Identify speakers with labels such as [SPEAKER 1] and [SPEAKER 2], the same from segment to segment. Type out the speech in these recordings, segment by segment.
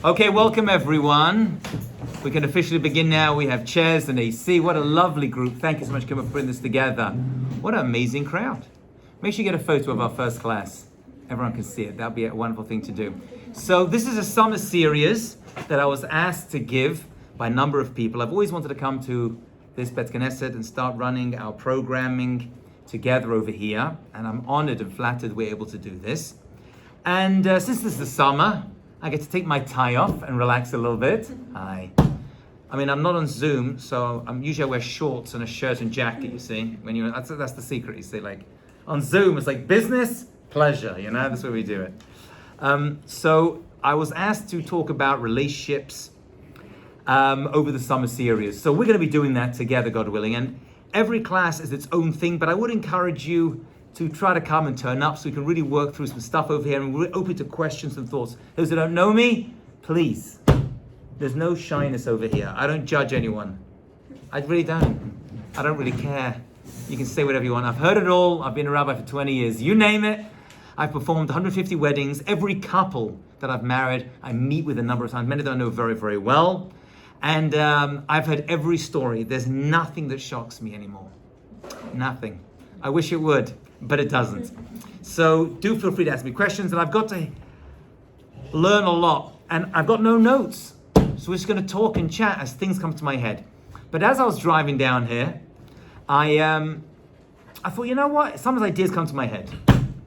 [SPEAKER 1] Okay, welcome everyone. We can officially begin now. We have chairs and AC. What a lovely group. Thank you so much, Kim, for putting this together. What an amazing crowd. Make sure you get a photo of our first class. Everyone can see it. That'll be a wonderful thing to do. So this is a summer series that I was asked to give by a number of people. I've always wanted to come to this Bet Knesset and start running our programming together over here. And I'm honored and flattered we're able to do this. And since this is the summer, I get to take my tie off and relax a little bit. I mean, I'm not on Zoom, so usually I wear shorts and a shirt and jacket, you see. That's the secret, you see. Like, on Zoom, it's like business, pleasure, you know? That's where we do it. So I was asked to talk about relationships over the summer series. So we're going to be doing that together, God willing. And every class is its own thing, but I would encourage you to try to come and turn up so we can really work through some stuff over here, and we're open to questions and thoughts. Those that don't know me, please, there's no shyness over here. I don't judge anyone. I really don't. I don't really care. You can say whatever you want. I've heard it all. I've been a rabbi for 20 years. You name it. I've performed 150 weddings. Every couple that I've married, I meet with a number of times. Many of them I know very, very well. And I've heard every story. There's nothing that shocks me anymore. Nothing. I wish it would, but it doesn't. So do feel free to ask me questions, and I've got to learn a lot, and I've got no notes. So we're just going to talk and chat as things come to my head. But as I was driving down here, I thought, you know what? Sometimes ideas come to my head.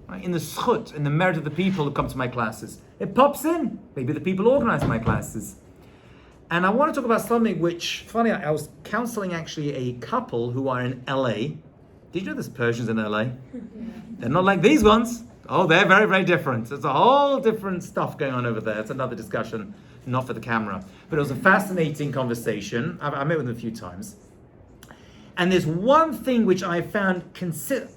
[SPEAKER 1] Right? In the schut, in the merit of the people who come to my classes. It pops in. Maybe the people organize my classes. And I want to talk about something which, funny, I was counseling actually a couple who are in LA. Did you know there's Persians in LA? They're not like these ones. Oh, they're very, very different. There's a whole different stuff going on over there. It's another discussion, not for the camera. But it was a fascinating conversation. I met with them a few times. And there's one thing which I found,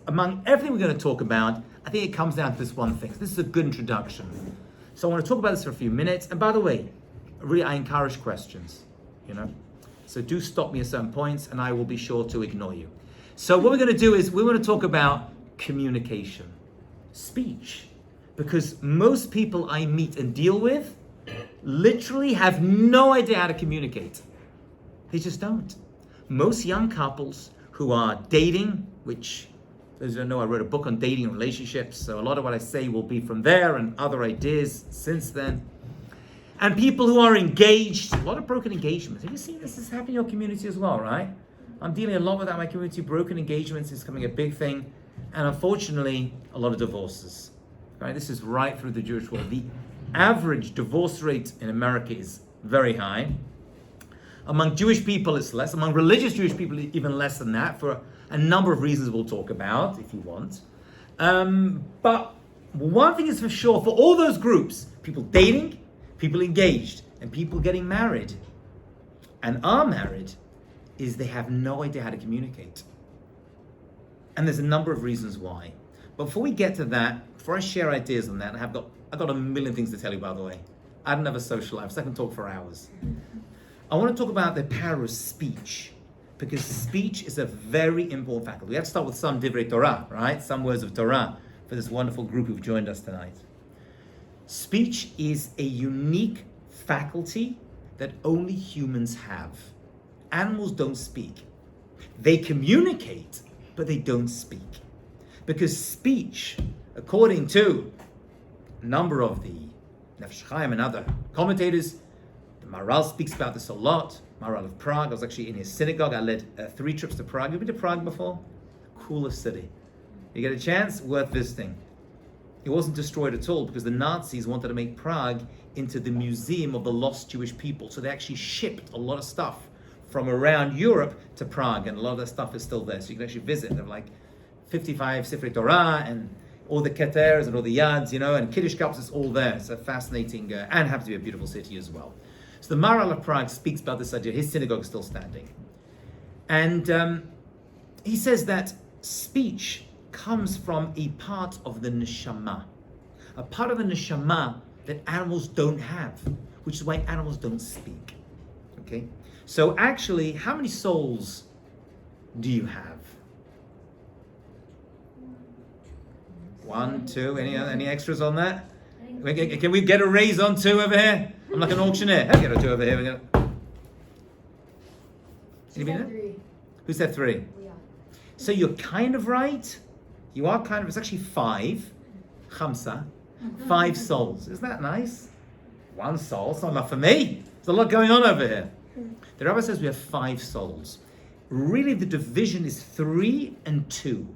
[SPEAKER 1] among everything we're going to talk about, I think it comes down to this one thing. This is a good introduction. So I want to talk about this for a few minutes. And by the way, really, I encourage questions, you know? So do stop me at certain points, and I will be sure to ignore you. So what we're going to do is we're going to talk about communication, speech, because most people I meet and deal with literally have no idea how to communicate. They just don't. Most young couples who are dating, which, those who don't know, I wrote a book on dating and relationships, so a lot of what I say will be from there and other ideas since then. And people who are engaged, a lot of broken engagements. Have you seen this is happening in your community as well, right? I'm dealing a lot with that in my community. Broken engagements is becoming a big thing. And unfortunately, a lot of divorces. Right? This is right through the Jewish world. The average divorce rate in America is very high. Among Jewish people, it's less. Among religious Jewish people, even less than that, for a number of reasons we'll talk about, if you want. But one thing is for sure, for all those groups, people dating, people engaged, and people getting married, and are married, is they have no idea how to communicate. And there's a number of reasons why. But before we get to that, before I share ideas on that, I've got a million things to tell you, by the way. I don't have a social life, so I can talk for hours. I want to talk about the power of speech, because speech is a very important faculty. We have to start with some divrei Torah, right? Some words of Torah for this wonderful group who've joined us tonight. Speech is a unique faculty that only humans have. Animals don't speak. They communicate, but they don't speak. Because speech, according to a number of the Nefesh Chaim and other commentators, the Maharal speaks about this a lot. Maharal of Prague. I was actually in his synagogue. I led 3 trips to Prague. Have you been to Prague before? Coolest city. You get a chance, worth visiting. It wasn't destroyed at all because the Nazis wanted to make Prague into the museum of the lost Jewish people. So they actually shipped a lot of stuff from around Europe to Prague, and a lot of that stuff is still there. So you can actually visit. They have like 55 Sifrei Torah and all the keters and all the yads, you know, and Kiddush cups, it's all there. It's a fascinating and happens to be a beautiful city as well. So the Maharal of Prague speaks about this idea. His synagogue is still standing. And he says that speech comes from a part of the neshama. A part of the neshama that animals don't have, which is why animals don't speak. Okay? So actually, how many souls do you have? 1, 2, any extras on that? Can we get a raise on 2 over here? I'm like an auctioneer. I'll get a two over here. Anybody know?
[SPEAKER 2] 3.
[SPEAKER 1] Who said 3?
[SPEAKER 2] We are.
[SPEAKER 1] So you're kind of right. You are kind of, it's actually 5. Khamsa. 5 souls. Isn't that nice? 1 soul. It's not enough for me. There's a lot going on over here. The rabbi says we have 5 souls. Really, the division is 3 and 2.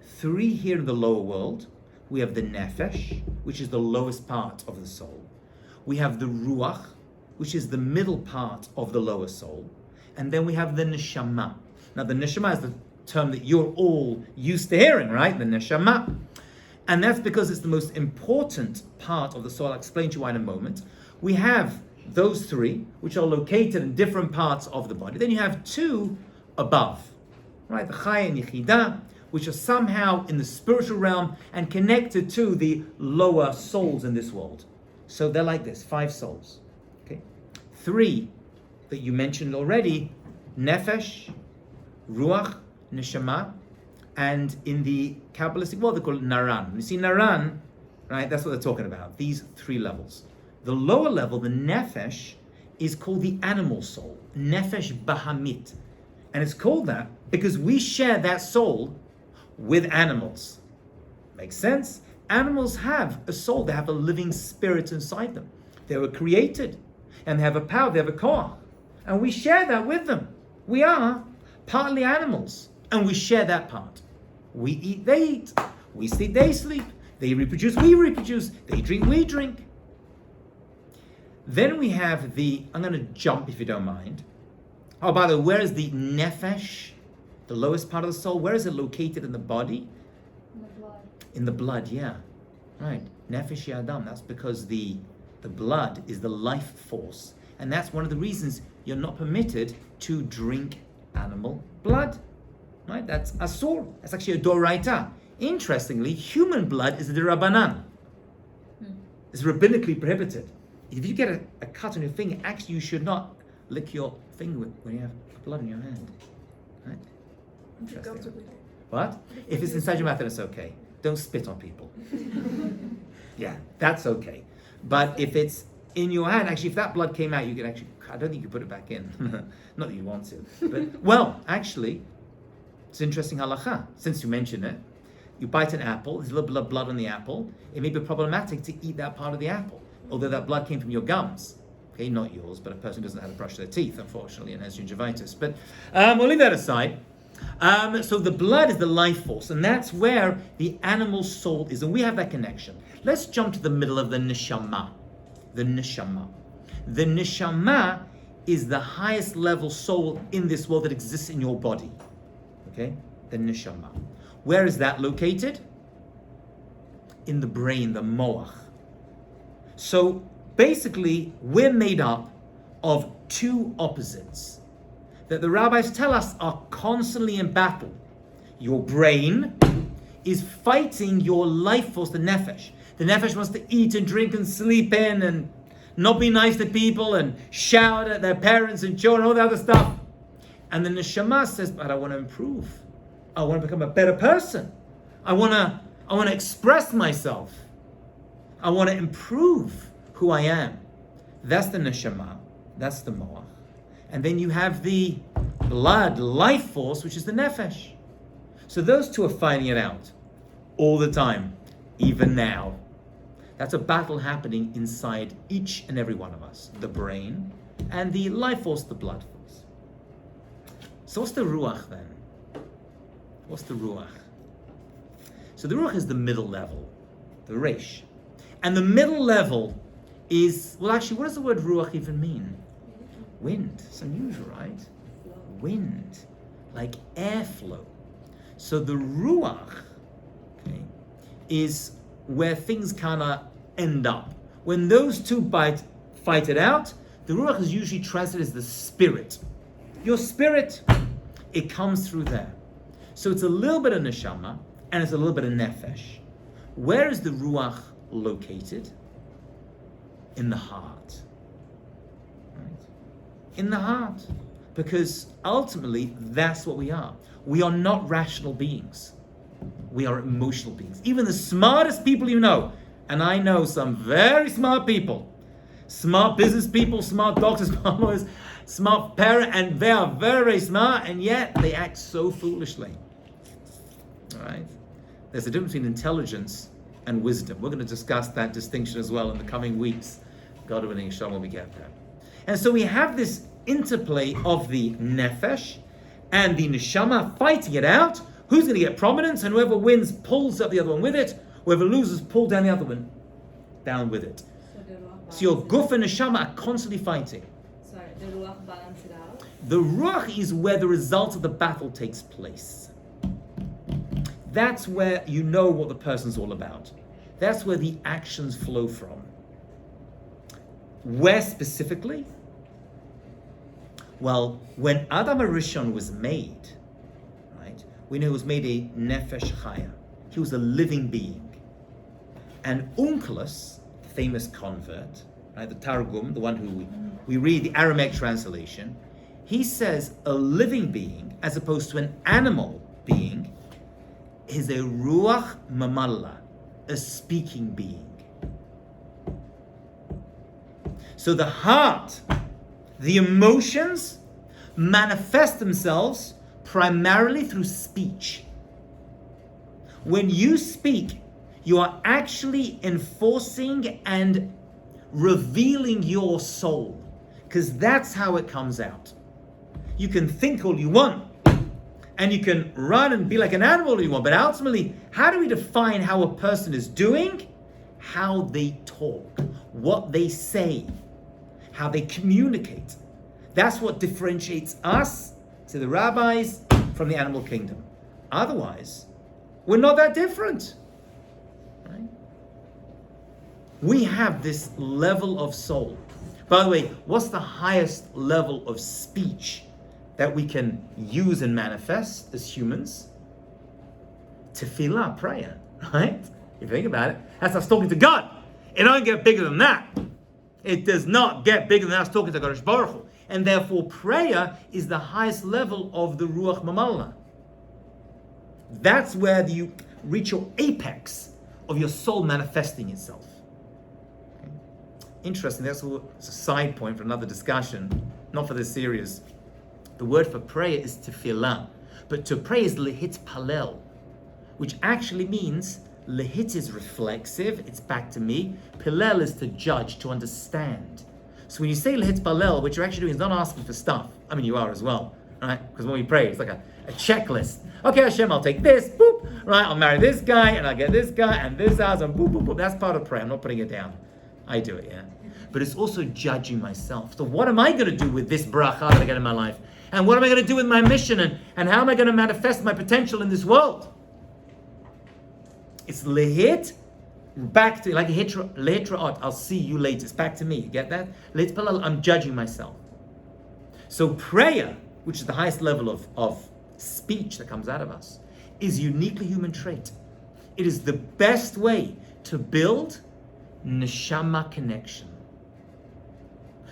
[SPEAKER 1] 3 here in the lower world. We have the nefesh, which is the lowest part of the soul. We have the ruach, which is the middle part of the lower soul. And then we have the neshama. Now, the neshama is the term that you're all used to hearing, right? The neshama. And that's because it's the most important part of the soul. I'll explain to you why in a moment. We have those 3, which are located in different parts of the body. Then you have 2 above, right? The Chai and Yechidah, which are somehow in the spiritual realm and connected to the lower souls in this world. So they're like this, 5 souls. Okay, 3 that you mentioned already: Nefesh, Ruach, Neshama, and in the Kabbalistic world they call it Naran. You see Naran, right? That's what they're talking about. These 3 levels. The lower level, the Nefesh, is called the animal soul, Nefesh Bahamit, and it's called that because we share that soul with animals. Makes sense? Animals have a soul. They have a living spirit inside them. They were created and they have a power, they have a koach. And we share that with them. We are partly animals and we share that part. We eat, they eat. We sleep, they sleep. They reproduce, we reproduce. They drink, we drink. Then we have I'm going to jump if you don't mind. Oh, by the way, where is the nefesh? The lowest part of the soul, where is it located in the body?
[SPEAKER 2] In the blood.
[SPEAKER 1] In the blood, yeah. Right. Nefesh Yadam. That's because the blood is the life force. And that's one of the reasons you're not permitted to drink animal blood. Right? That's asur. That's actually a doraita. Interestingly, human blood is the rabbanan. It's rabbinically prohibited. If you get a cut on your finger, actually you should not lick your finger when you have blood in your hand. Right? Interesting. What? If it's inside your mouth, then it's okay. Don't spit on people. Yeah, that's okay. But if it's in your hand, actually, if that blood came out, you could actually, I don't think you could put it back in. Not that you want to. But, well, actually, it's interesting halacha. Since you mentioned it, you bite an apple, there's a little bit of blood on the apple, it may be problematic to eat that part of the apple, although that blood came from your gums. Okay, not yours, but a person doesn't know how to brush their teeth, unfortunately, and has gingivitis. But we'll leave that aside. So the blood is the life force, and that's where the animal soul is, and we have that connection. Let's jump to the middle of the neshama. The neshama. The neshama is the highest level soul in this world that exists in your body. Okay? The neshama. Where is that located? In the brain, the moach. So basically, we're made up of 2 opposites that the rabbis tell us are constantly in battle. Your brain is fighting your life force, the nefesh. The nefesh wants to eat and drink and sleep in and not be nice to people and shout at their parents and children, all the other stuff. And the neshama says, but I want to improve. I want to become a better person. I want to express myself. I want to improve who I am. That's the neshama. That's the moach. And then you have the blood, life force, which is the nefesh. So those 2 are fighting it out all the time, even now. That's a battle happening inside each and every one of us. The brain and the life force, the blood force. So what's the ruach then? What's the ruach? So the ruach is the middle level, the reish. And the middle level is, well actually, what does the word ruach even mean? Wind. It's unusual, right? Wind. Like airflow. So the ruach, okay, is where things kind of end up. When those 2 fight it out, the ruach is usually translated as the spirit. Your spirit, it comes through there. So it's a little bit of neshama and it's a little bit of nefesh. Where is the ruach located? In the heart. In the heart. Because ultimately, that's what we are. We are not rational beings. We are emotional beings. Even the smartest people you know, and I know some very smart people, Smart business people, smart doctors, smart lawyers, smart parents, and they are very, very smart, and yet they act so foolishly. All right? There's a difference between intelligence and wisdom. We're going to discuss that distinction as well in the coming weeks. God willing, inshallah, we get there. And so we have this interplay of the nefesh and the neshama fighting it out. Who's going to get prominence? And whoever wins pulls up the other one with it. Whoever loses pulls down the other one down with it. So your guf and neshama are constantly fighting.
[SPEAKER 2] Sorry, the ruach balance it out?
[SPEAKER 1] The ruach is where the result of the battle takes place. That's where you know what the person's all about. That's where the actions flow from. Where specifically? Well, when Adam HaRishon was made, right, we know he was made a nefesh chaya. He was a living being. And Onkelos, famous convert, right, the Targum, the one who we read, the Aramaic translation, he says a living being, as opposed to an animal being, is a ruach mamalla, a speaking being. So the heart, the emotions manifest themselves primarily through speech. When you speak, you are actually enforcing and revealing your soul, because that's how it comes out. You can think all you want, and you can run and be like an animal all you want, but ultimately, how do we define how a person is doing? How they talk, what they say, how they communicate. That's what differentiates us, to the rabbis, from the animal kingdom. Otherwise, we're not that different. Right? We have this level of soul. By the way, what's the highest level of speech that we can use and manifest as humans? Tefillah, prayer, right? If you think about it, that's us talking to God. It don't get bigger than that. It does not get bigger than us talking to Kadosh Baruch Hu. And therefore, prayer is the highest level of the Ruach Mamalla. That's where you reach your apex of your soul manifesting itself. Okay. Interesting, that's a side point for another discussion, not for this series. The word for prayer is tefillah, but to pray is lehit palel, which actually means lehit is reflexive, it's back to me. Palel is to judge, to understand. So when you say lehit palel, what you're actually doing is not asking for stuff. I mean, you are as well, right? Because when we pray, it's like a checklist. Okay, Hashem, I'll take this, boop, right? I'll marry this guy, and I'll get this guy, and this house, and boop, boop, boop. That's part of prayer. I'm not putting it down. I do it, yeah. But it's also judging myself. So what am I going to do with this bracha that I get in my life? And what am I going to do with my mission? And how am I going to manifest my potential in this world? It's lehit, back to, like lehitraot, I'll see you later. It's back to me. You get that? Lehit palal, I'm judging myself. So prayer, which is the highest level of speech that comes out of us, is uniquely human trait. It is the best way to build neshama connection.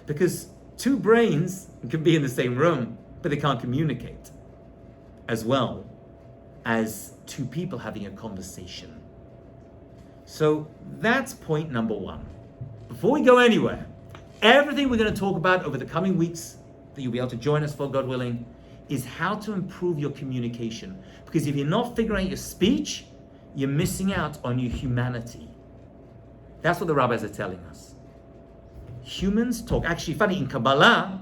[SPEAKER 1] Because two brains can be in the same room, but they can't communicate as well as two people having a conversation. So that's point number one. Before we go anywhere, everything we're going to talk about over the coming weeks that you'll be able to join us for, God willing, is how to improve your communication. Because if you're not figuring out your speech, you're missing out on your humanity. That's what the rabbis are telling us. Humans talk. Actually, funny, in Kabbalah,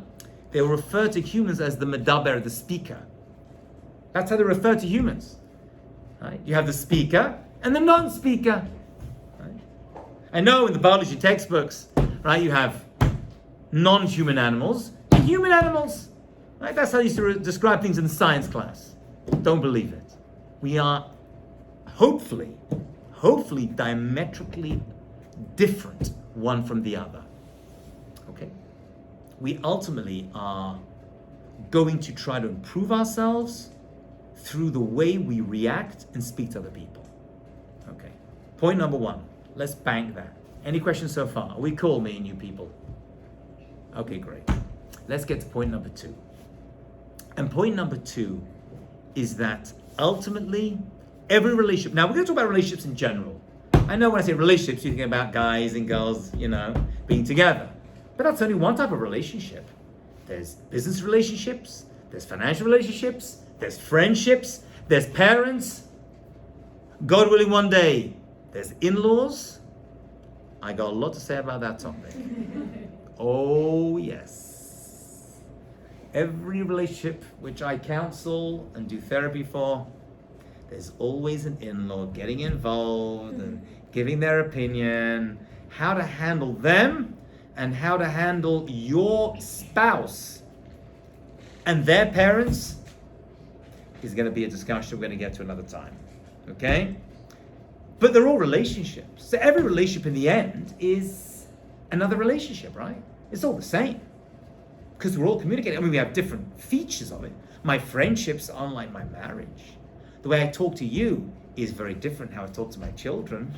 [SPEAKER 1] they refer to humans as the medaber, the speaker. That's how they refer to humans. Right? You have the speaker and the non-speaker. Right? I know in the biology textbooks, right, you have non-human animals and human animals. Right? That's how they used to describe things in the science class. Don't believe it. We are hopefully diametrically different one from the other. Okay? We ultimately are going to try to improve ourselves through the way we react and speak to other people. Okay. Point number one. Let's bank that. Any questions so far? Are we cool, me and you people? Okay, great. Let's get to point number two. And point number two is that ultimately, every relationship, now we're going to talk about relationships in general. I know when I say relationships, you think about guys and girls, being together. But that's only one type of relationship. There's business relationships, there's financial relationships, there's friendships, there's parents. God willing, one day, there's in-laws. I got a lot to say about that topic. Oh, yes. Every relationship which I counsel and do therapy for, there's always an in-law getting involved and giving their opinion, how to handle them and how to handle your spouse and their parents is going to be a discussion we're going to get to another time. Okay? But they're all relationships. So every relationship in the end is another relationship, right? It's all the same. Because we're all communicating. I mean, we have different features of it. My friendships aren't like my marriage. The way I talk to you is very different how I talk to my children.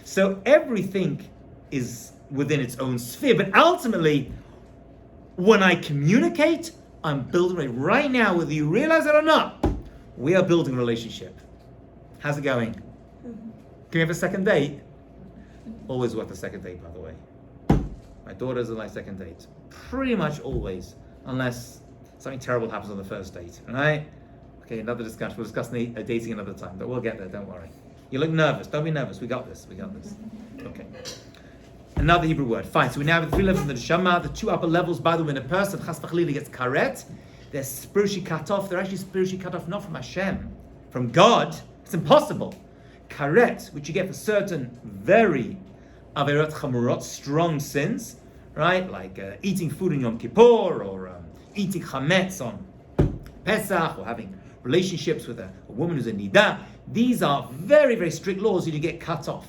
[SPEAKER 1] So everything is within its own sphere. But ultimately, when I communicate, I'm building it right now, whether you realize it or not. We are building a relationship. How's it going? Can we have a second date? Always worth a second date, by the way. My daughters are like second dates. Pretty much always. Unless something terrible happens on the first date. Right? Okay, another discussion. We'll discuss dating another time. But we'll get there, don't worry. You look nervous. Don't be nervous. We got this. Okay. Another Hebrew word. Fine. So we now have the 3 levels of the neshama. The 2 upper levels, by the way, when a person, chas v'chalila, gets karet, they're spiritually cut off. They're actually spiritually cut off not from Hashem, from God. It's impossible. Karet, which you get for certain very averot chamurot, strong sins, right? Like eating food in Yom Kippur, or eating chametz on Pesach, or having relationships with a woman who's a nida. These are very, very strict laws, and you get cut off.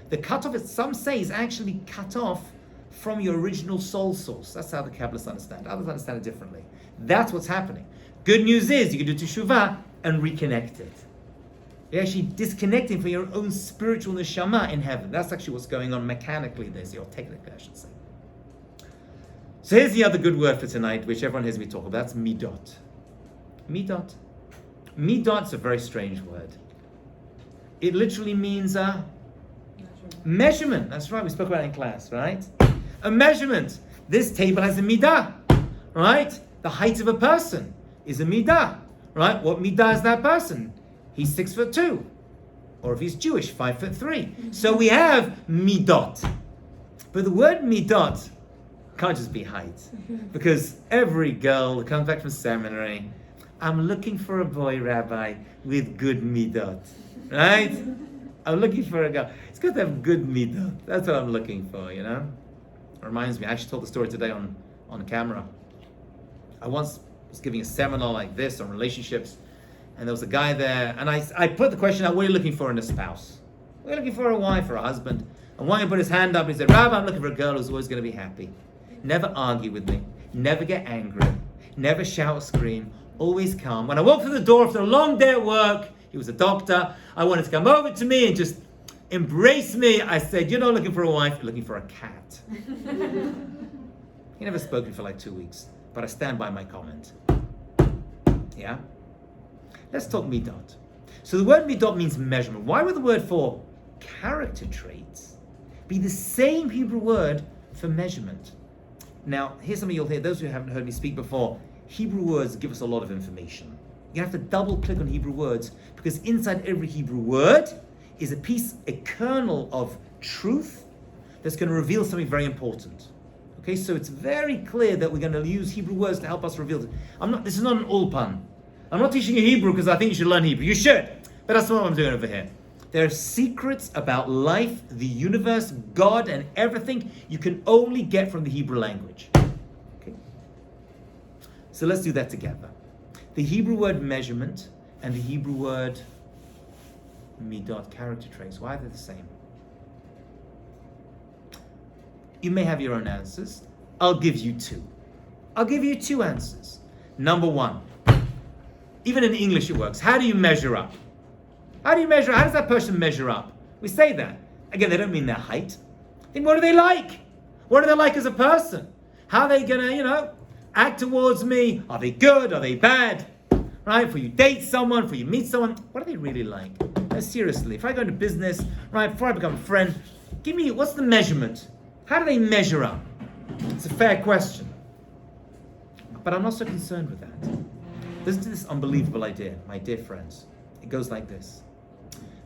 [SPEAKER 1] The cut off, some say, is actually cut off from your original soul source. That's how the Kabbalists understand it. Others understand it differently. That's what's happening. Good news is you can do teshuvah and reconnect it. You're actually disconnecting from your own spiritual neshama in heaven. That's actually what's going on mechanically, or technically, I should say. So here's the other good word for tonight, which everyone hears me talk about. That's midot. Midot. Midot's a very strange word. It literally means measurement. That's right, we spoke about it in class, right? A measurement. This table has a midah, right? The height of a person is a midah, right? What midah is that person? He's 6'2", or if he's Jewish, 5'3". So we have midot. But the word midot can't just be height, because every girl that comes back from seminary, I'm looking for a boy, Rabbi, with good midot, right? I'm looking for a girl. It's got to have good midot. That's what I'm looking for, you know? It reminds me, I actually told the story today on camera. I once was giving a seminar like this on relationships, and there was a guy there, and I put the question out, what are you looking for in a spouse? What are you looking for, a wife or a husband? And one guy put his hand up and he said, Rabbi, I'm looking for a girl who's always going to be happy. Never argue with me. Never get angry. Never shout or scream. Always calm. When I walked through the door after a long day at work, he was a doctor, I wanted to come over to me and just embrace me. I said, you're not looking for a wife, you're looking for a cat. He never spoke for like 2 weeks, but I stand by my comment. Yeah? Let's talk midot. So the word midot means measurement. Why would the word for character traits be the same Hebrew word for measurement? Now, here's something you'll hear. Those who haven't heard me speak before, Hebrew words give us a lot of information. You have to double click on Hebrew words, because inside every Hebrew word is a kernel of truth that's going to reveal something very important. Okay, so it's very clear that we're going to use Hebrew words to help us reveal it. This is not an ulpan. I'm not teaching you Hebrew because I think you should learn Hebrew. You should, but that's not what I'm doing over here. There are secrets about life, the universe, God, and everything you can only get from the Hebrew language. Okay? So let's do that together. The Hebrew word measurement and the Hebrew word midot, character traits, why are they the same? You may have your own answers. I'll give you 2. I'll give you 2 answers. Number 1, even in English it works. How do you measure up? How does that person measure up? We say that. Again, they don't mean their height. Then what are they like? What are they like as a person? How are they gonna, act towards me? Are they good? Are they bad? Right? For you date someone, for you meet someone, what are they really like? Seriously, if I go into business, right, before I become a friend, Give me, what's the measurement? How do they measure up? It's a fair question. But I'm not so concerned with that. Listen to this unbelievable idea, my dear friends. It goes like this.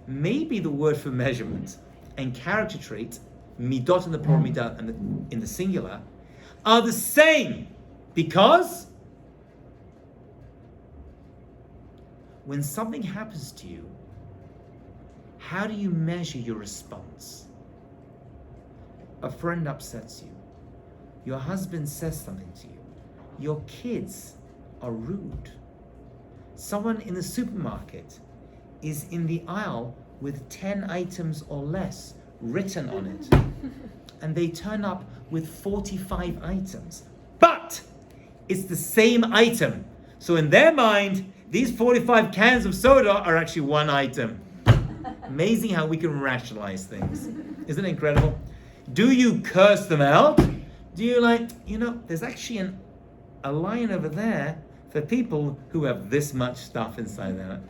[SPEAKER 1] Maybe the word for measurement and character trait, midot in the plural, midat in the singular, are the same because when something happens to you, how do you measure your response? A friend upsets you. Your husband says something to you. Your kids are rude. Someone in the supermarket is in the aisle with 10 items or less written on it. And they turn up with 45 items. But it's the same item. So in their mind, these 45 cans of soda are actually one item. Amazing how we can rationalize things. Isn't it incredible? Do you curse them out? Do you there's actually a line over there for people who have this much stuff inside there.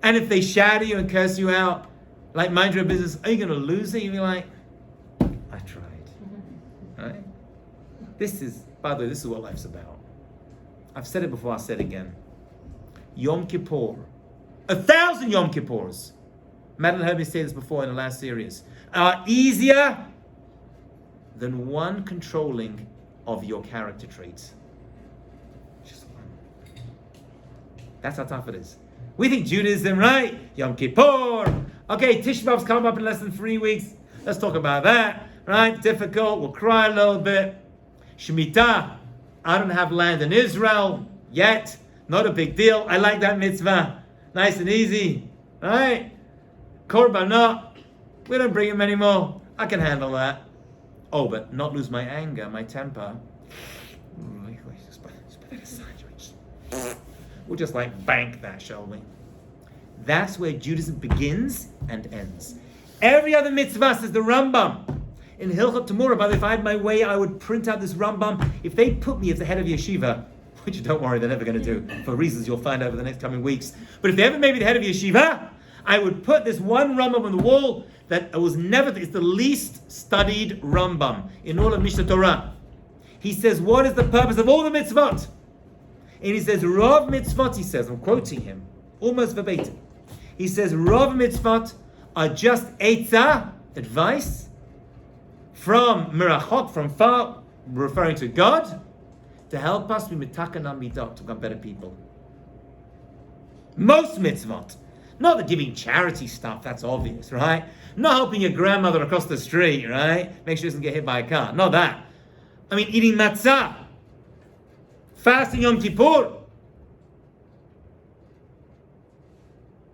[SPEAKER 1] And if they shatter you and curse you out, like mind your business, are you going to lose it? You'll be like, I tried. Right? By the way, this is what life's about. I've said it before, I'll say it again. Yom Kippur, 1,000 Yom Kippurs, Madeline heard me say this before in the last series, are easier than one controlling of your character traits. Just one. That's how tough it is. We think Judaism, right? Yom Kippur. Okay, Tisha B'Av's coming up in less than 3 weeks. Let's talk about that, right? Difficult. We'll cry a little bit. Shemitah. I don't have land in Israel yet. Not a big deal. I like that mitzvah. Nice and easy, right? Korbanot. We don't bring him anymore. I can handle that. Oh, but not lose my anger, my temper. We'll just bank that, shall we? That's where Judaism begins and ends. Every other mitzvah, says the Rambam. In Hilchot Tamura, by the way, if I had my way, I would print out this Rambam. If they put me as the head of yeshiva, which don't worry, they're never going to do, for reasons you'll find over the next coming weeks. But if they ever made me the head of yeshiva, I would put this one Rambam on the wall that it's the least studied Rambam in all of Mishnah Torah. He says, what is the purpose of all the mitzvot? And he says, Rav mitzvot, he says, I'm quoting him, almost verbatim. He says, Rav mitzvot are just eitzah, advice, from mirachot, from far, referring to God, to help us be mitakanam midot, to become better people. Most mitzvot. Not the giving charity stuff, that's obvious, right? Not helping your grandmother across the street, right? Make sure she doesn't get hit by a car. Not that. I mean, eating matzah, fasting Yom Kippur,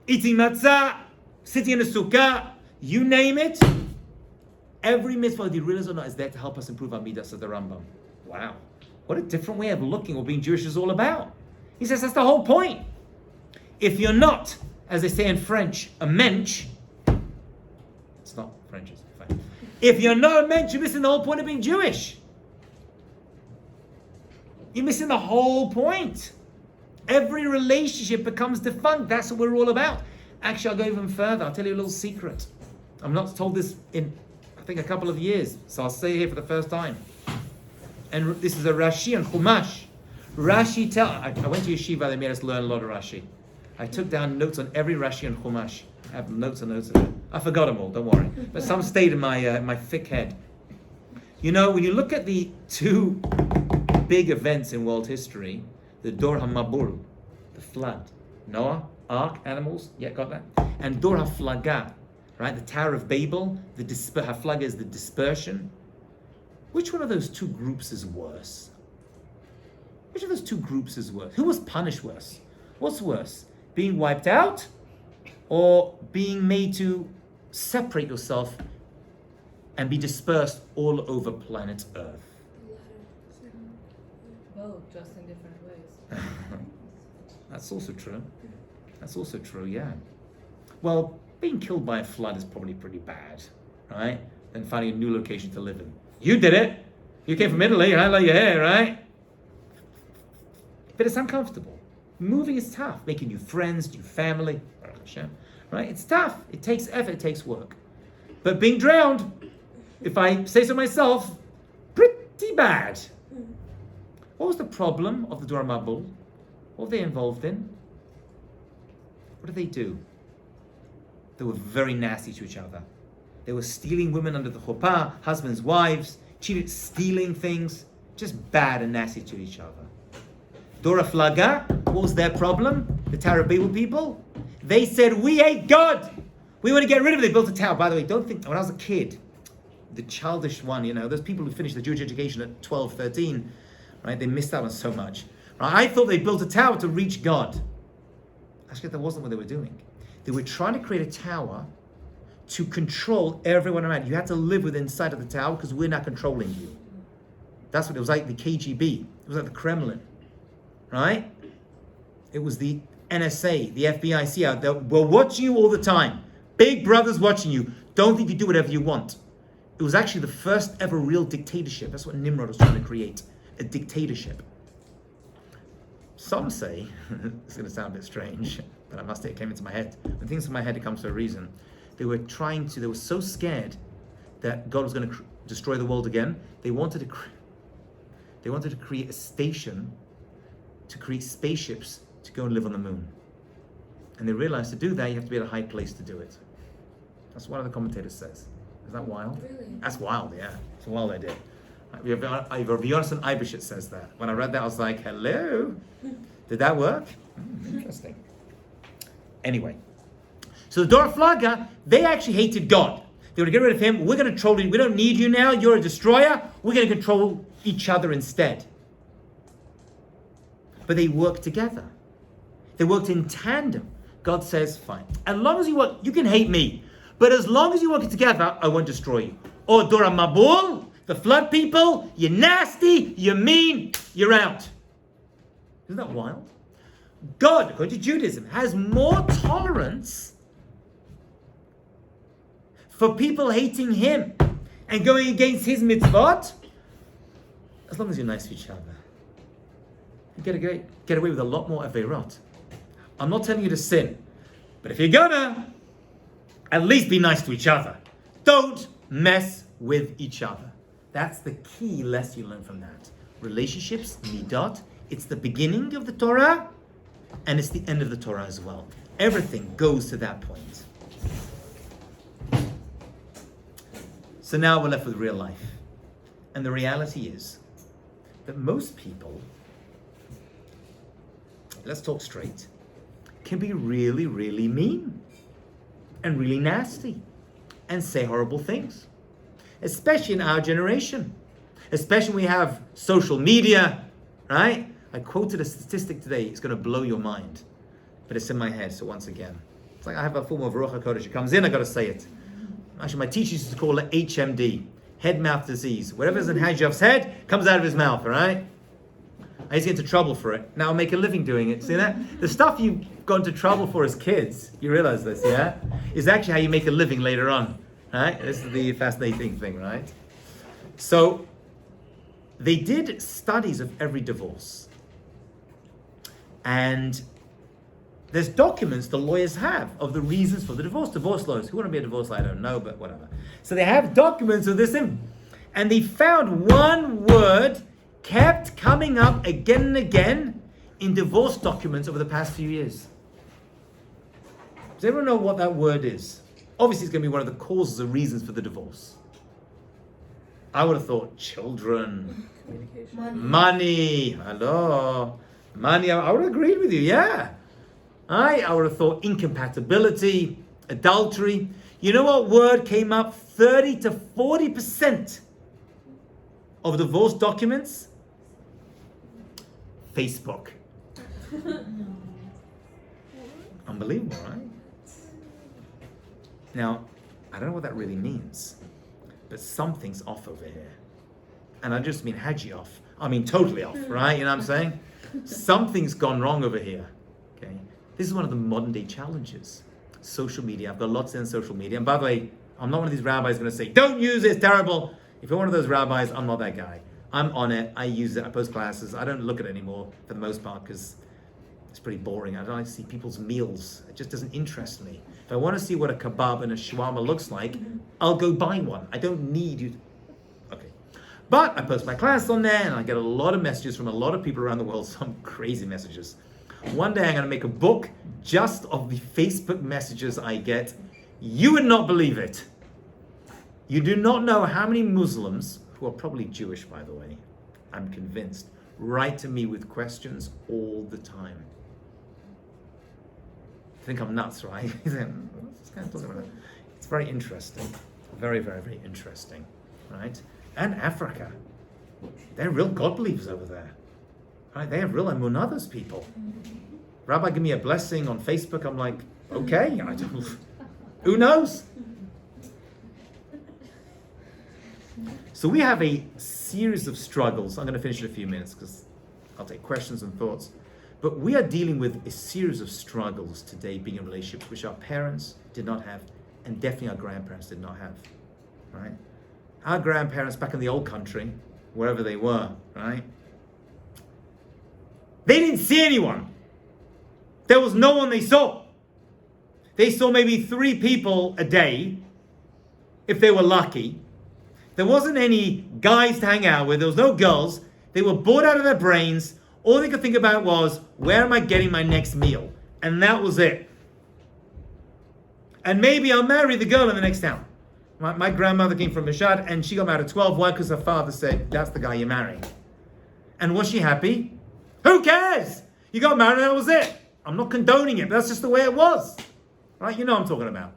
[SPEAKER 1] eating matzah, sitting in a sukkah, you name it. Every mitzvah, whether you realize or not, is there to help us improve our midas, says the Rambam. Wow. What a different way of looking what being Jewish is all about. He says that's the whole point. If you're not, as they say in French, a mensch, it's not French, it's fine. If you're not a mensch, you're missing the whole point of being Jewish. You're missing the whole point. Every relationship becomes defunct. That's what we're all about. Actually, I'll go even further. I'll tell you a little secret. I'm not told this in, I think, a couple of years, so I'll say it here for the first time. And this is a Rashi and Chumash. Rashi I went to yeshiva, they made us learn a lot of Rashi. I took down notes on every Rashi and Chumash. I have notes and notes of it. I forgot them all, don't worry. But some stayed in my thick head. You know, when you look at the two big events in world history, the Dor HaMabul, the flood, Noah, Ark, animals, yeah, got that? And Dor HaFlaga, right, the Tower of Babel, HaFlaga is the dispersion. Which one of those two groups is worse? Which of those two groups is worse? Who was punished worse? What's worse? Being wiped out or being made to separate yourself and be dispersed all over planet Earth?
[SPEAKER 2] Both, just in different ways.
[SPEAKER 1] That's also true. That's also true, yeah. Well, being killed by a flood is probably pretty bad, right? Than finding a new location to live in. You did it. You came from Italy, I like your hair, right? But it's uncomfortable. Moving is tough. Making new friends, new family, right? It's tough. It takes effort, it takes work. But being drowned, if I say so myself, pretty bad. What was the problem of the Dor Mabul? What were they involved in? What did they do? They were very nasty to each other. They were stealing women under the chuppah, husbands, wives, stealing things, just bad and nasty to each other. Dor Flaga, what was their problem? The Tower of Babel people? They said, we hate God. We want to get rid of it. They built a tower. By the way, don't think, when I was a kid, the childish one, those people who finished the Jewish education at 12, 13, right? They missed out on so much. Right? I thought they built a tower to reach God. Actually, that wasn't what they were doing. They were trying to create a tower to control everyone around. You had to live within sight of the tower because we're not controlling you. That's what it was like, the KGB. It was like the Kremlin, right? It was the NSA, the FBI, CIA. They were watching you all the time. Big brother's watching you. Don't think you do whatever you want. It was actually the first ever real dictatorship. That's what Nimrod was trying to create, a dictatorship. Some say, it's going to sound a bit strange, but I must say it came into my head. When things in my head, it comes for a reason. They were so scared that God was going to destroy the world again. They wanted to create a station to create spaceships to go and live on the moon. And they realized to do that, you have to be at a high place to do it. That's what one of the commentators says. Is that wild?
[SPEAKER 2] Really?
[SPEAKER 1] That's wild, yeah. It's a wild idea. Rav Yonason Eibeshit says that. When I read that, I was like, hello? Did that work? Interesting. Anyway. So the Dor Flaga, they actually hated God. They were to get rid of him. We're going to control you. We don't need you now. You're a destroyer. We're going to control each other instead. But they worked together. They worked in tandem. God says, fine. As long as you work, you can hate me. But as long as you work together, I won't destroy you. Or Dor Mabul, the flood people, you're nasty, you're mean, you're out. Isn't that wild? God, according to Judaism, has more tolerance for people hating him and going against his mitzvot, as long as you're nice to each other. You get away with a lot more averot. I'm not telling you to sin, but if you're gonna, at least be nice to each other. Don't mess with each other. That's the key lesson you learn from that. Relationships, midot, it's the beginning of the Torah, and it's the end of the Torah as well. Everything goes to that point. So now we're left with real life. And the reality is that most people, let's talk straight, can be really, really mean and really nasty and say horrible things. Especially in our generation. Especially when we have social media, right? I quoted a statistic today, it's going to blow your mind. But it's in my head, so once again. It's like I have a form of Ruach HaKodesh. It comes in, I got to say it. Actually, my teacher used to call it HMD, head-mouth disease. Whatever's in Hajjav's head comes out of his mouth, all right? I used to get into trouble for it. Now I make a living doing it. See that? The stuff you got into trouble for as kids, you realize this, yeah? Is actually how you make a living later on, right? This is the fascinating thing, right? So, they did studies of every divorce. And there's documents the lawyers have of the reasons for the divorce. Divorce lawyers. Who want to be a divorce lawyer? I don't know, but whatever. So they have documents of this thing. And they found one word kept coming up again and again in divorce documents over the past few years. Does everyone know what that word is? Obviously, it's going to be one of the causes or reasons for the divorce. I would have thought children, money. Hello, money. I would have agreed with you. Yeah, I would have thought incompatibility, adultery. You know what word came up 30 to 40% of divorce documents? Facebook. Unbelievable, right? Now, I don't know what that really means, but something's off over here. And I just mean Haji off. I mean totally off, right? You know what I'm saying? Something's gone wrong over here, okay? This is one of the modern day challenges. Social media. I've got lots in social media. And by the way, I'm not one of these rabbis going to say, don't use it, it's terrible. If you're one of those rabbis, I'm not that guy. I'm on it. I use it. I post classes. I don't look at it anymore for the most part because It's pretty boring. I don't like to see people's meals. It just doesn't interest me. If I want to see what a kebab and a shawarma looks like, I'll go buy one. I don't need you. Okay. But I post my class on there and I get a lot of messages from a lot of people around the world, some crazy messages. One day I'm going to make a book just of the Facebook messages I get. You would not believe it. You do not know how many Muslims, who are probably Jewish by the way, I'm convinced, write to me with questions all the time. I think I'm nuts, right? What's this guy talking about? It's very interesting. Very, very, very interesting, right? And Africa. They're real God believers over there. Right? They have real emunah, those people. Rabbi, give me a blessing on Facebook. I'm like, okay, I don't, who knows? So we have a series of struggles. I'm going to finish in a few minutes because I'll take questions and thoughts. But we are dealing with a series of struggles today being in relationships which our parents did not have and definitely our grandparents did not have, right? Our grandparents back in the old country, wherever they were, right? They didn't see anyone. There was no one they saw. They saw maybe 3 people a day, if they were lucky. There wasn't any guys to hang out with. There was no girls. They were bored out of their brains. All they could think about was, where am I getting my next meal? And that was it. And maybe I'll marry the girl in the next town. My grandmother came from Mashhad and she got married at 12. Why? Because her father said, that's the guy you're marrying. And was she happy? Who cares? You got married and that was it. I'm not condoning it, but that's just the way it was. Right? You know what I'm talking about.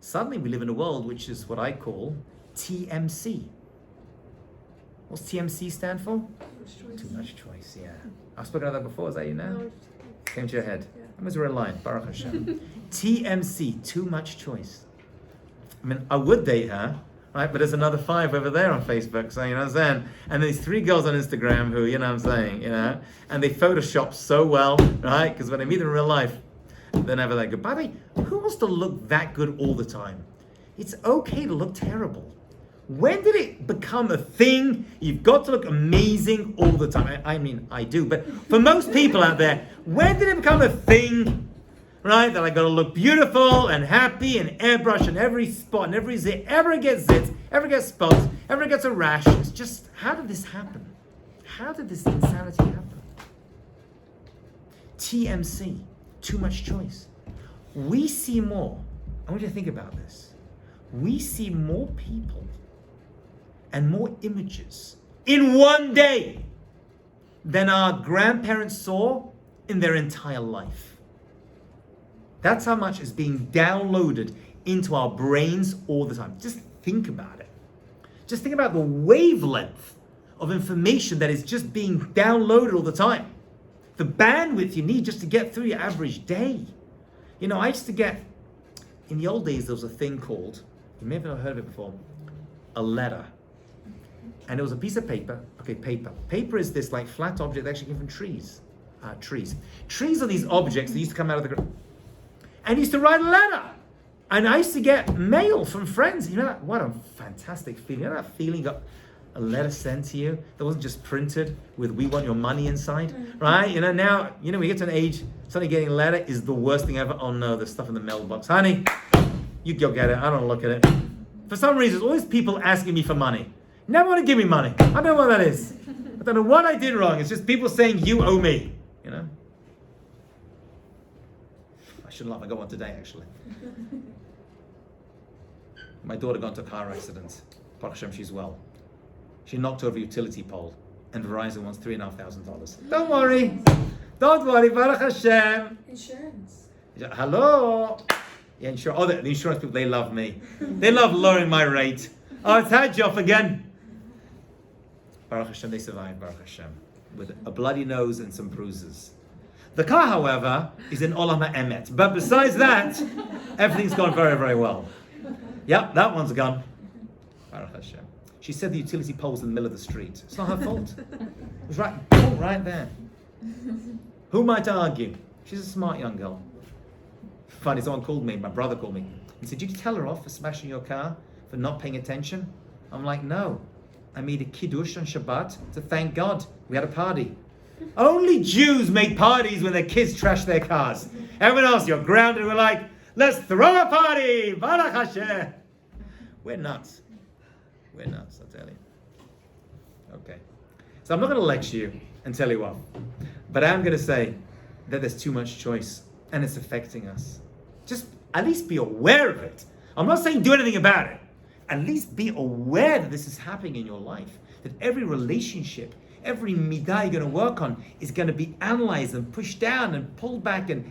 [SPEAKER 1] Suddenly we live in a world which is what I call TMC. What's TMC stand for? Too much choice, yeah. I've spoken about that before, is that you now?
[SPEAKER 2] No,
[SPEAKER 1] Came to your head.
[SPEAKER 2] Yeah.
[SPEAKER 1] I was a real line, Baruch Hashem. TMC, too much choice. I mean, I would date her, right? But there's another 5 over there on Facebook, so you know what I'm saying? And there's 3 girls on Instagram who, you know what I'm saying, you know? And they Photoshop so well, right? Because when I meet them in real life, they're never that good. By the way, who wants to look that good all the time? It's okay to look terrible. When did it become a thing? You've got to look amazing all the time. I mean, I do, but for most people out there, when did it become a thing? Right? That I got to look beautiful and happy and airbrush in every spot and every zit, ever gets zits, ever gets spots, ever gets a rash. It's just, how did this happen? How did this insanity happen? TMC, too much choice. We see more. I want you to think about this. We see more people and more images in one day than our grandparents saw in their entire life. That's how much is being downloaded into our brains all the time. Just think about it. Just think about the wavelength of information that is just being downloaded all the time. The bandwidth you need just to get through your average day. You know, I used to get, in the old days, there was a thing called, you may have not heard of it before, a letter. And it was a piece of paper. Okay, paper. Paper is this like flat object that actually came from trees. Trees are these objects that used to come out of the ground. And used to write a letter. And I used to get mail from friends. You know, what a fantastic feeling. You know that feeling, you got a letter sent to you that wasn't just printed with "we want your money" inside, right? You know, now, you know, we get to an age, suddenly getting a letter is the worst thing ever. Oh no, there's stuff in the mailbox. Honey, you go get it. I don't look at it. For some reason, there's always people asking me for money. Never want to give me money. I don't know what that is. I don't know what I did wrong. It's just people saying, you owe me, you know? I shouldn't laugh. I got one today, actually. My daughter got into a car accident. Baruch Hashem, she's well. She knocked over a utility pole, and Verizon wants $3,500. Don't worry. Don't worry, Baruch Hashem.
[SPEAKER 2] Insurance.
[SPEAKER 1] Hello. Yeah, insurance. Oh, the insurance people, they love me. They love lowering my rate. Oh, it's Hajj off again. Baruch Hashem, they survived, Baruch Hashem, with a bloody nose and some bruises. The car, however, is in Olam HaEmet. But besides that, everything's gone very, very well. Yep, that one's gone. Baruch Hashem. She said the utility pole was in the middle of the street. It's not her fault. It was right there. Who might argue? She's a smart young girl. Funny, someone called me, my brother called me, and said, did you tell her off for smashing your car, for not paying attention? I'm like, no. I made a kiddush on Shabbat to thank God. We had a party. Only Jews make parties when their kids trash their cars. Everyone else, you're grounded. We're like, let's throw a party. Baruch Hashem. We're nuts. We're nuts, I'll tell you. Okay. So I'm not going to lecture you and tell you off. But I am going to say that there's too much choice and it's affecting us. Just at least be aware of it. I'm not saying do anything about it. At least be aware that this is happening in your life. That every relationship, every midah you're going to work on is going to be analyzed and pushed down and pulled back. And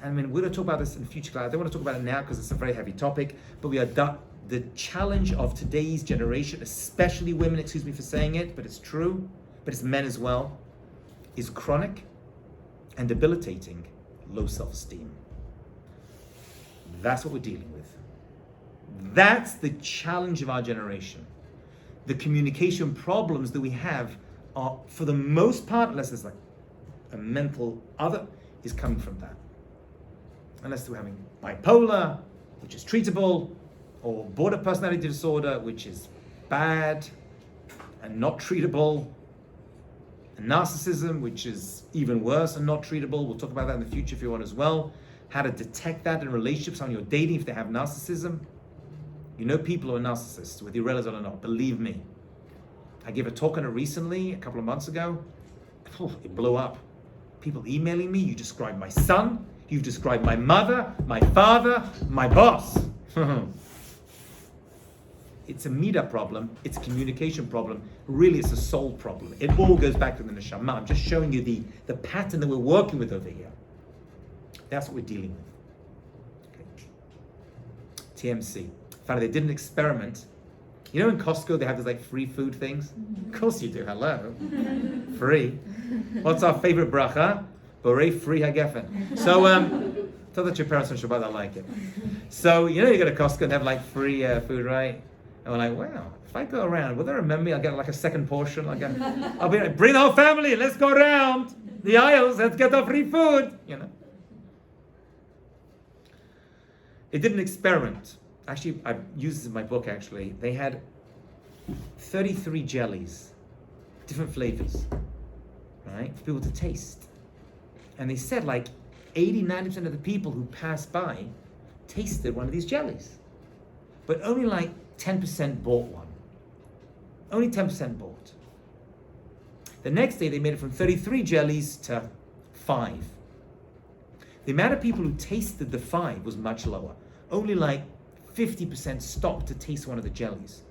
[SPEAKER 1] I mean, we're going to talk about this in future class. I don't want to talk about it now because it's a very heavy topic. But we are the challenge of today's generation, especially women, excuse me for saying it, but it's true, but it's men as well, is chronic and debilitating low self-esteem. That's what we're dealing with. That's the challenge of our generation. The communication problems that we have are, for the most part, unless there's like a mental other, is coming from that. Unless we're having bipolar, which is treatable, or border personality disorder, which is bad and not treatable, and narcissism, which is even worse and not treatable. We'll talk about that in the future if you want as well. How to detect that in relationships, when you're dating, if they have narcissism. You know people who are narcissists, whether you realize it or not. Believe me. I gave a talk on it recently, a couple of months ago. It blew up. People emailing me, you described my son, you've described my mother, my father, my boss. It's a midah problem, it's a communication problem, really it's a soul problem. It all goes back to the neshama. I'm just showing you the pattern that we're working with over here. That's what we're dealing with. Okay. TMC. Finally, they did an experiment. You know in Costco they have those like free food things? Of course you do, hello. Free. What's our favorite bracha? Borei free hagefen. So, tell that your parents on Shabbat, I like it. So, you know you go to Costco and have like free food, right? And we're like, wow, if I go around, will they remember me? I'll get like a second portion. I'll be like, bring the whole family, let's go around the aisles, let's get the free food, you know. It did an experiment. Actually, I used this in my book actually. They had 33 jellies, different flavors, right, for people to taste. And they said like 80-90% of the people who passed by tasted one of these jellies. But only like 10% bought one. Only 10% bought. The next day they made it from 33 jellies to 5. The amount of people who tasted the 5 was much lower. Only like 50% stopped to taste one of the jellies.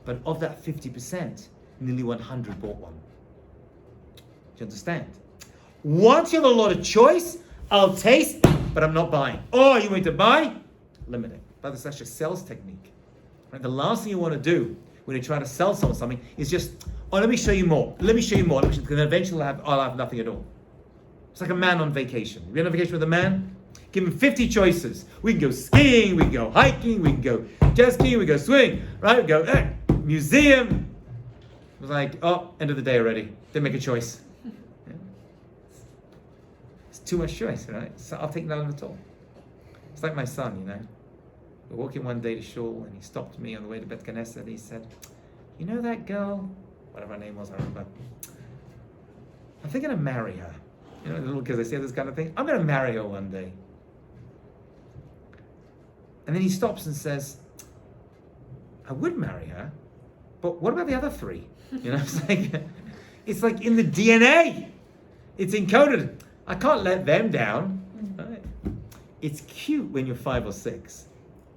[SPEAKER 1] But of that 50%, nearly 100 bought one. Do you understand? Once you have a lot of choice, I'll taste, but I'm not buying. Oh, you want to buy? Limit it. But that's actually a sales technique. Right? The last thing you want to do when you try to sell someone something is just, oh, let me show you more. Let me show you more. Because eventually I'll have nothing at all. It's like a man on vacation. You been on vacation with a man? Give him 50 choices. We can go skiing, we can go hiking, we can go jet skiing, we can go swimming, right? We go museum. It was like, oh, end of the day already. Didn't make a choice. Yeah. It's too much choice, right? So I'll take none at all. It's like my son, you know. We're walking one day to shul, and he stopped me on the way to Bet Knesset, and he said, you know that girl, whatever her name was, I remember. I'm thinking of marry her. You know, the little kids, they say this kind of thing. I'm going to marry her one day. And then he stops and says, I would marry her, but what about the other 3? You know, it's like in the DNA. It's encoded. I can't let them down. Right? It's cute when you're 5 or 6.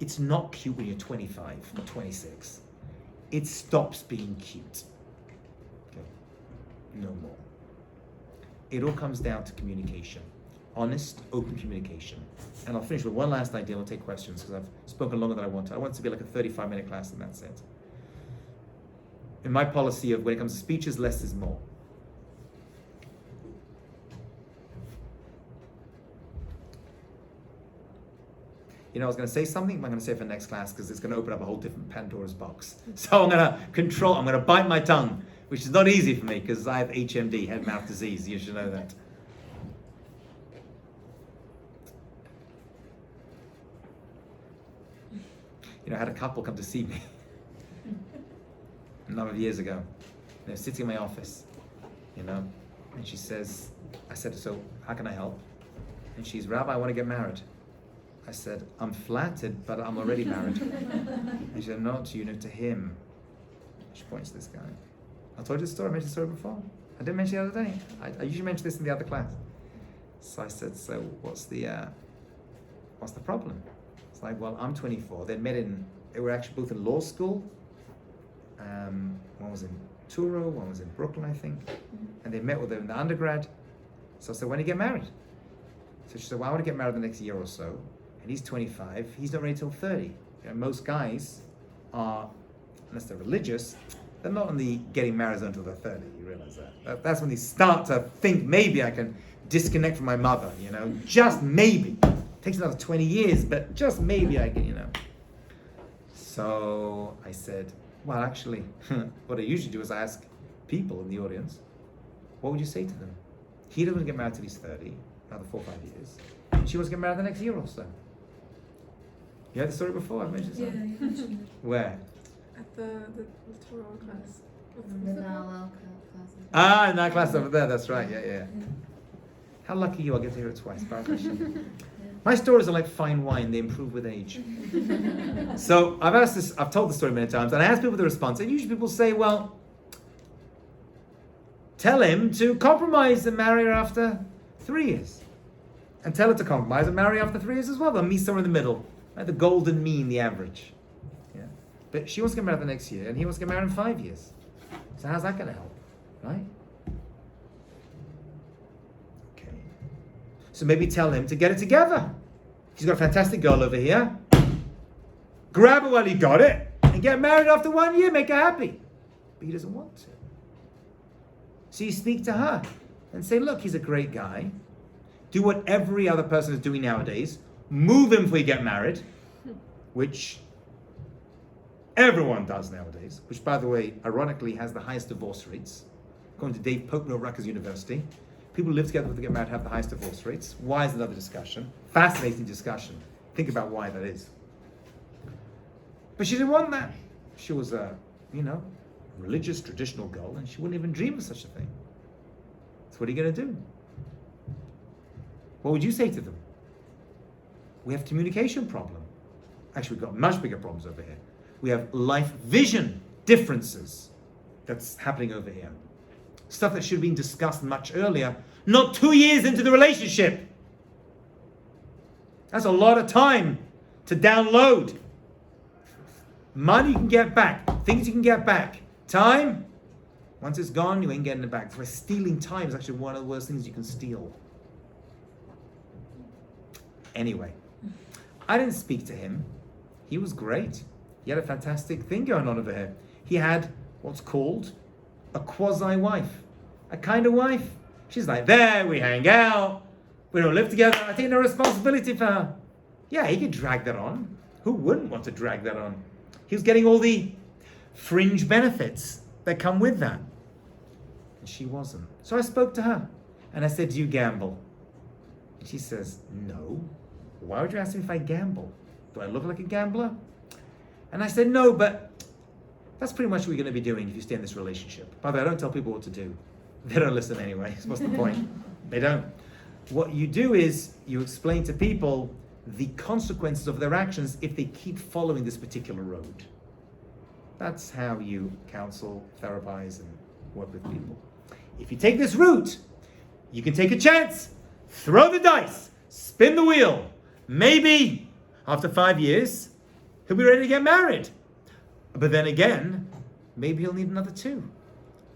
[SPEAKER 1] It's not cute when you're 25 or 26. It stops being cute. Okay. No more. It all comes down to communication. Honest, open communication. And I'll finish with one last idea. I'll take questions because I've spoken longer than I want to. I want it to be like a 35-minute class and that's it. In my policy of when it comes to speeches, less is more. You know, I was going to say something, but I'm going to say it for next class because it's going to open up a whole different Pandora's box. So I'm going to bite my tongue, which is not easy for me because I have HMD, head mouth disease. You should know that. You know, I had a couple come to see me a number of years ago. They were sitting in my office, you know, And she says, I said, so how can I help? And she's, Rabbi, I want to get married. I said, I'm flattered, but I'm already married. And she said, not to you, no, to him. She points to this guy. I told you the story, I mentioned the story before. I didn't mention it the other day. I usually mention this in the other class. So I said, so what's the problem? It's like, well, I'm 24. They were actually both in law school. One was in Truro, one was in Brooklyn, I think. And they met with them in the undergrad. So I said, when do you get married? So she said, well, I want to get married the next year or so. And he's 25. He's not ready till 30. You know, most guys are, unless they're religious, they're not on the getting married until they're 30. You realize that? That's when they start to think, maybe I can disconnect from my mother, you know, just maybe. Takes another 20 years, but just maybe I can, you know. So I said, well, actually, what I usually do is I ask people in the audience, what would you say to them? He doesn't get married till he's 30, another 4 or 5 years. And she wants to get married the next year or so. You heard the story before? I've mentioned
[SPEAKER 2] Yeah,
[SPEAKER 1] something.
[SPEAKER 2] you mentioned it.
[SPEAKER 1] Where?
[SPEAKER 2] At the Torah class.
[SPEAKER 3] The Noel classes.
[SPEAKER 1] Ah, in that class over there, that's right, yeah. How lucky you are, I get to hear it twice. Baruch Hashem. My stories are like fine wine, they improve with age. So I've told the story many times, and I ask people the response, and usually people say, well, tell him to compromise and marry her after 3 years. And tell her to compromise and marry after 3 years as well. They'll meet somewhere in the middle, right? The golden mean, the average. Yeah. But she wants to get married the next year, and he wants to get married in 5 years. So how's that going to help, right? Okay. So maybe tell him to get it together. He's got a fantastic girl over here. Grab her while he got it, and get married after 1 year, make her happy. But he doesn't want to. So you speak to her and say, look, he's a great guy. Do what every other person is doing nowadays. Move him before you get married, which everyone does nowadays, which, by the way, ironically has the highest divorce rates. According to Dave Pocono of Rutgers University, people who live together before they get married have the highest divorce rates. Why is another discussion? Fascinating discussion. Think about why that is. But she didn't want that. She was a, religious, traditional girl, and she wouldn't even dream of such a thing. So what are you going to do? What would you say to them? We have communication problem. Actually, we've got much bigger problems over here. We have life vision differences that's happening over here. Stuff that should have been discussed much earlier, not 2 years into the relationship. That's a lot of time to download. Money you can get back, things you can get back. Time, once it's gone, you ain't getting it back. So stealing time is actually one of the worst things you can steal. Anyway, I didn't speak to him. He was great. He had a fantastic thing going on over here. He had what's called a quasi-wife. A kind of wife. She's like, there, we hang out. We don't live together. I take no responsibility for her. Yeah, he could drag that on. Who wouldn't want to drag that on? He was getting all the fringe benefits that come with that. And she wasn't. So I spoke to her. And I said, do you gamble? And she says, no. Why would you ask me if I gamble? Do I look like a gambler? And I said, no, but that's pretty much what you're going to be doing if you stay in this relationship. By the way, I don't tell people what to do. They don't listen anyway. So what's the point? They don't. What you do is you explain to people the consequences of their actions if they keep following this particular road. That's how you counsel, therapize, and work with people. If you take this route, you can take a chance, throw the dice, spin the wheel. Maybe after 5 years, he'll be ready to get married. But then again, maybe he'll need another 2.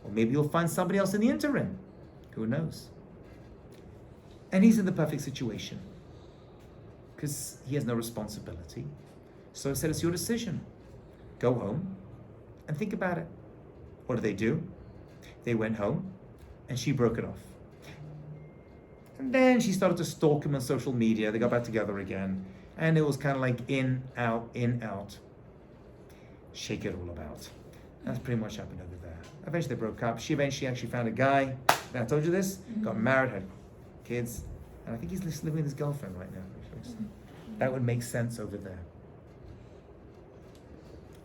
[SPEAKER 1] Or maybe you'll find somebody else in the interim. Who knows? And he's in the perfect situation. Because he has no responsibility. So I said, it's your decision. Go home and think about it. What do? They went home and she broke it off. And then she started to stalk him on social media. They got back together again. And it was kind of like in, out. Shake it all about. That's pretty much happened over there. Eventually they broke up. She eventually actually found a guy. I told you this. Got married, had kids. And I think he's living with his girlfriend right now. That would make sense over there.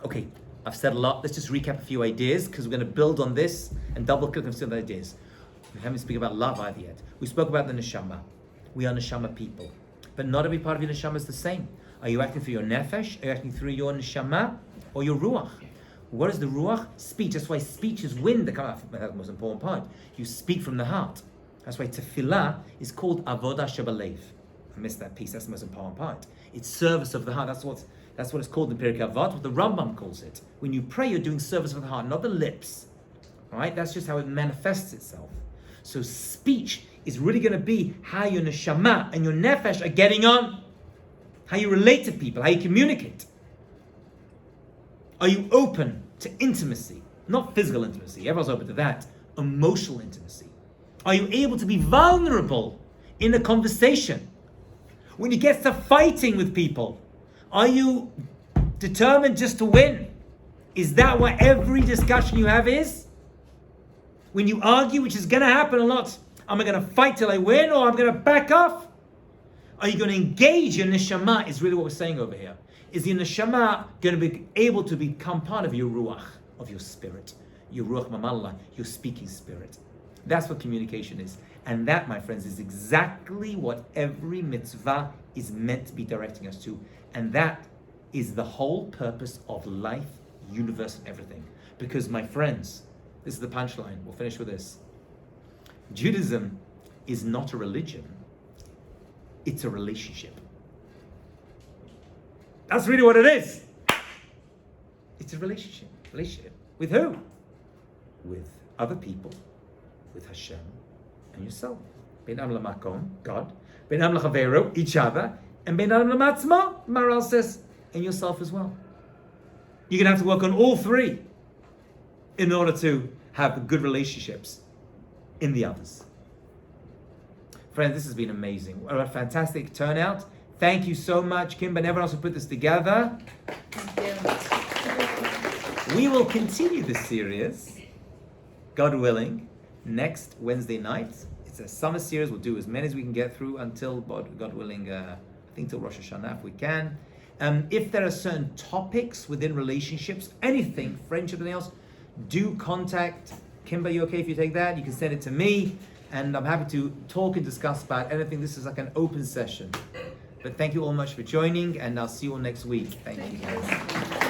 [SPEAKER 1] Okay, I've said a lot. Let's just recap a few ideas because we're going to build on this and double click on some of the ideas. We haven't spoken about love either yet. We spoke about the neshama. We are neshama people. But not every part of your neshama is the same. Are you acting through your nefesh? Are you acting through your neshama or your ruach? What is the ruach? Speech. That's why speech is wind that comes out. That's the most important part. You speak from the heart. That's why tefillah is called avodah shebalev. I missed that piece. That's the most important part. It's service of the heart. That's what it's called in Pirkei Avot. What the Rambam calls it. When you pray, you're doing service of the heart, not the lips. All right? That's just how it manifests itself. So speech is really going to be how your neshama and your nefesh are getting on. How you relate to people, how you communicate. Are you open to intimacy? Not physical intimacy, everyone's open to that. Emotional intimacy. Are you able to be vulnerable in a conversation? When it gets to fighting with people, are you determined just to win? Is that what every discussion you have is? When you argue, which is going to happen a lot, am I going to fight till I win or I'm going to back off? Are you going to engage your neshama is really what we're saying over here. Is your neshama going to be able to become part of your ruach, of your spirit, your ruach mamallah, your speaking spirit? That's what communication is. And that, my friends, is exactly what every mitzvah is meant to be directing us to. And that is the whole purpose of life, universe, and everything. Because, my friends, this is the punchline. We'll finish with this. Judaism is not a religion. It's a relationship. That's really what it is. It's a relationship. Relationship. With who? With other people. With Hashem and yourself. Ben Am Lamakom, God. Ben Am Lachavero, each other. And Ben Am Lamatzma, Maral says, and yourself as well. You're going to have to work on all three in order to have good relationships in the others. Friends, this has been amazing. What a fantastic turnout. Thank you so much, Kimber, and everyone else who put this together.
[SPEAKER 3] Thank you.
[SPEAKER 1] We will continue this series, God willing, next Wednesday night. It's a summer series. We'll do as many as we can get through until, God willing, I think till Rosh Hashanah if we can. If there are certain topics within relationships, anything, friendship, anything else, do contact Kimber. You okay if you take that? You can send it to me. And I'm happy to talk and discuss about anything. This is like an open session. But thank you all much for joining, and I'll see you all next week. Thank you.